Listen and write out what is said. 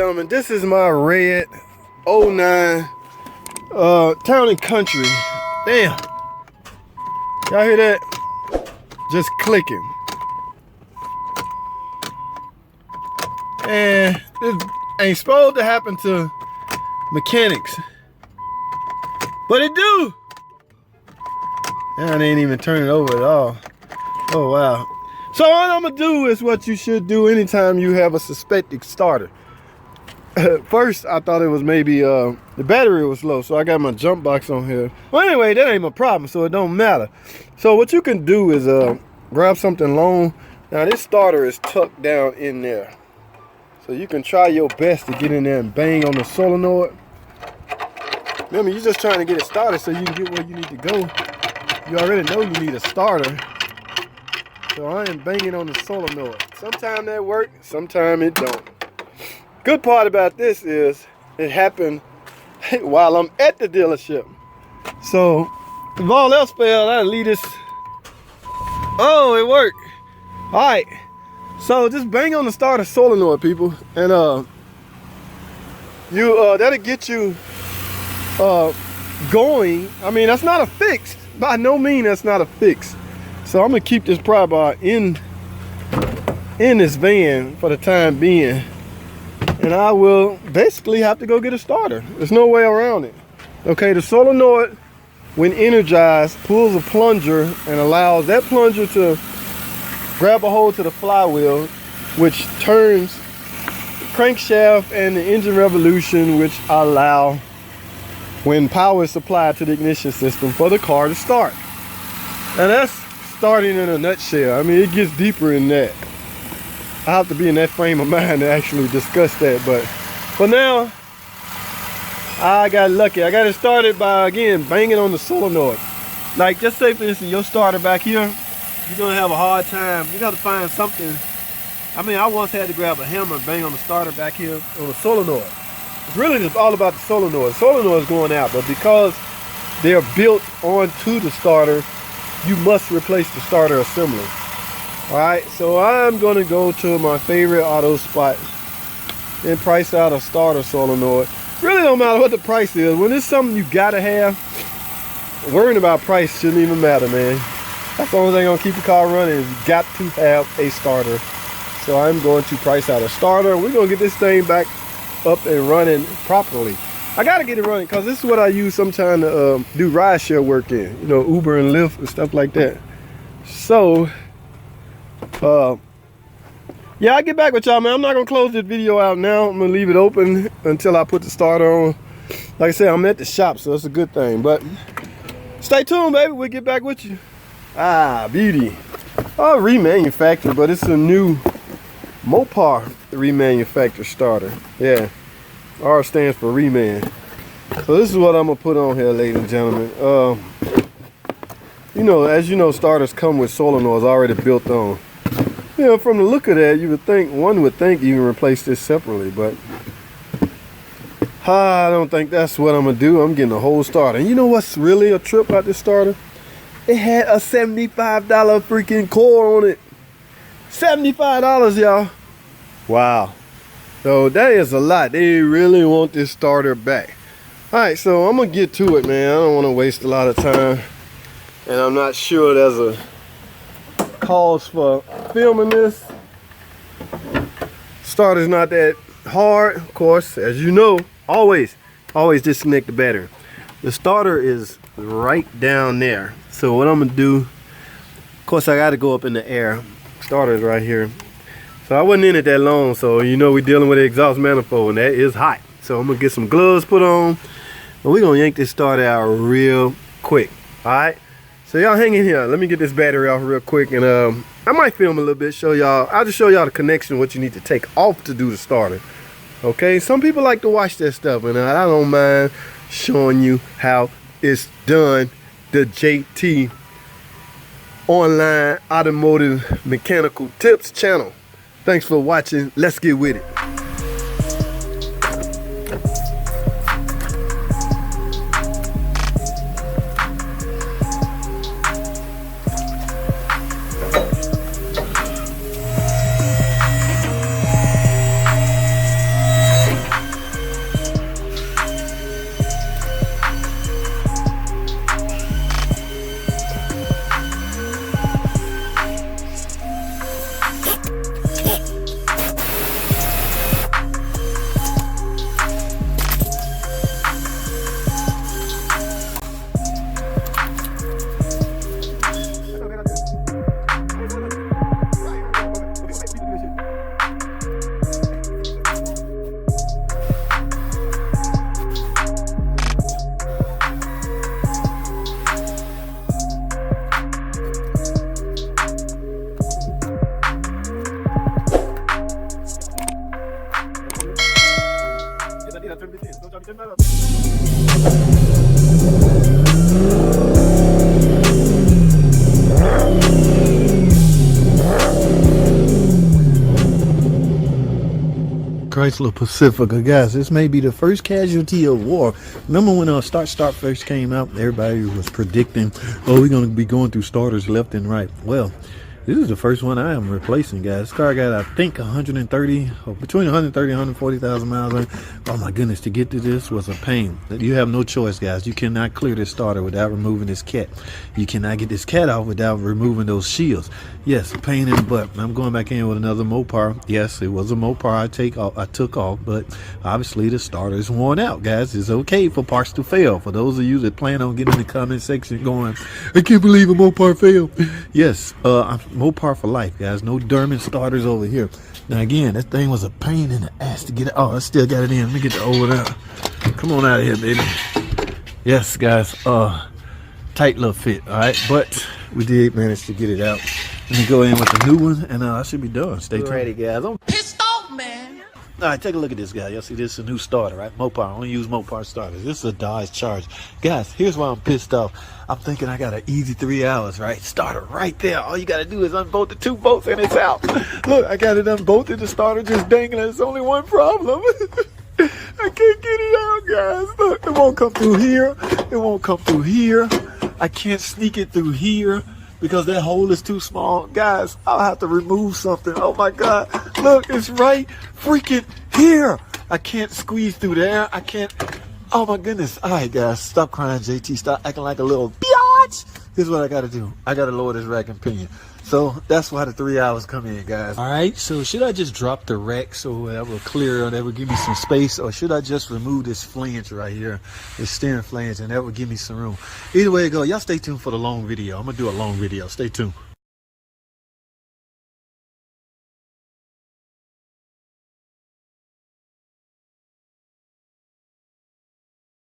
gentlemen, this is my red 09 Town and Country. Damn. Y'all hear that? Just clicking. And this ain't supposed to happen to mechanics, but it do. And I didn't even turn it over at all. Oh wow. So what I'm gonna do is what you should do anytime you have a suspected starter. First, I thought it was maybe the battery was low, so I got my jump box on here. Well, anyway, that ain't my problem, so it don't matter. So what you can do is grab something long. Now this starter is tucked down in there, so you can try your best to get in there and bang on the solenoid. Remember, you're just trying to get it started so you can get where you need to go. You already know you need a starter. So I am banging on the solenoid. Sometimes that works, sometimes it don't. Good part about this is it happened while I'm at the dealership. So if all else failed, I'd leave this. Oh, it worked. All right. So just bang on the starter solenoid, people, and that'll get you going. I mean, that's not a fix. By no means, that's not a fix. So I'm gonna keep this pry bar in this van for the time being, and I will basically have to go get a starter. There's no way around it. Okay, the solenoid, when energized, pulls a plunger and allows that plunger to grab a hold to the flywheel, which turns the crankshaft and the engine revolution, which allow when power is supplied to the ignition system for the car to start. And that's starting in a nutshell. I mean, it gets deeper than that. I have to be in that frame of mind to actually discuss that, but for now, I got lucky. I got it started by, again, banging on the solenoid. Like, just say for instance, your starter back here, you're gonna have a hard time. You gotta find something. I mean, I once had to grab a hammer and bang on the starter back here on the solenoid. It's really just all about the solenoid. The solenoid is going out, but because they're built onto the starter, you must replace the starter assembly. All right, so I'm gonna go to my favorite auto spot and price out a starter solenoid. Really don't matter what the price is. When it's something you gotta have, worrying about price shouldn't even matter, man. That's the only thing gonna keep the car running is you got to have a starter. So I'm going to price out a starter. We're gonna get this thing back up and running properly. I gotta get it running because this is what I use sometimes to do rideshare work in, you know, Uber and Lyft and stuff like that. So yeah, I'll get back with y'all, man. I'm not gonna close this video out now. I'm gonna leave it open until I put the starter on. Like I said, I'm at the shop, so it's a good thing, but stay tuned, baby. We'll get back with you. Ah, beauty. Oh, remanufactured, but it's a new Mopar remanufactured starter. Yeah, R stands for reman. So this is what I'm gonna put on here, ladies and gentlemen. You know, as you know, starters come with solenoids already built on. You know, from the look of that, one would think you can replace this separately, but I don't think that's what I'm gonna do. I'm getting a whole starter. And you know what's really a trip about this starter? It had a $75 freaking core on it. $75, y'all. Wow. So that is a lot. They really want this starter back. All right, so I'm gonna get to it, man. I don't want to waste a lot of time, and I'm not sure there's a cause for filming this. Starter's not that hard, of course, as you know. Always disconnect the battery. The starter is right down there. So what I'm gonna do, of course, I got to go up in the air. Starter is right here. So I wasn't in it that long, so you know we're dealing with the exhaust manifold, and that is hot. So I'm gonna get some gloves put on, and we're gonna yank this starter out real quick. All right. So y'all hang in here. Let me get this battery off real quick, and I might film a little bit, show y'all. I'll just show y'all the connection, what you need to take off to do the starter. Okay, some people like to watch that stuff, and I don't mind showing you how it's done. The JT Online Automotive Mechanical Tips channel. Thanks for watching. Let's get with it. Chrysler Pacifica, guys, this may be the first casualty of war. Remember when start first came out, everybody was predicting, oh, we're going to be going through starters left and right. Well, this is the first one I am replacing, guys. This car got, I think, 130, or between 130 and 140,000 miles on it. Oh my goodness, to get to this was a pain. You have no choice, guys. You cannot clear this starter without removing this cat. You cannot get this cat off without removing those shields. Yes, a pain in the butt. I'm going back in with another Mopar. Yes, it was a Mopar I took off, but obviously the starter is worn out, guys. It's okay for parts to fail. For those of you that plan on getting in the comment section going, I can't believe a Mopar failed. Yes, Mopar for life, guys. No Derman starters over here. Now again, that thing was a pain in the ass to get it. Oh, I still got it in. Let me get the old one out. Come on out of here, baby. Yes, guys. Tight little fit. All right, but we did manage to get it out. Let me go in with the new one, and I should be done. Stay tuned. Ready, guys. I'm pissed off, man. All right, take a look at this, guy. Y'all see this is a new starter, right? Mopar. I only use Mopar starters. This is a Dodge Charger. Guys, here's why I'm pissed off. I'm thinking I got an easy 3 hours, right? Starter right there. All you got to do is unbolt the 2 bolts, and it's out. Look, I got it unbolted. The starter just dangling. It's only one problem. I can't get it out, guys. Look, it won't come through here. It won't come through here. I can't sneak it through here because that hole is too small. Guys, I'll have to remove something. Oh my God. Look, it's right freaking here. I can't squeeze through there. I can't. Oh my goodness. All right, guys, stop crying, JT. Stop acting like a little biatch. Here's what I got to do. I got to lower this rack and pinion. So that's why the 3 hours come in, guys. All right, so should I just drop the rack so that will clear, that will give me some space, or should I just remove this flange right here, this steering flange, and that will give me some room? Either way it go, y'all stay tuned for the long video. I'm gonna do a long video. Stay tuned.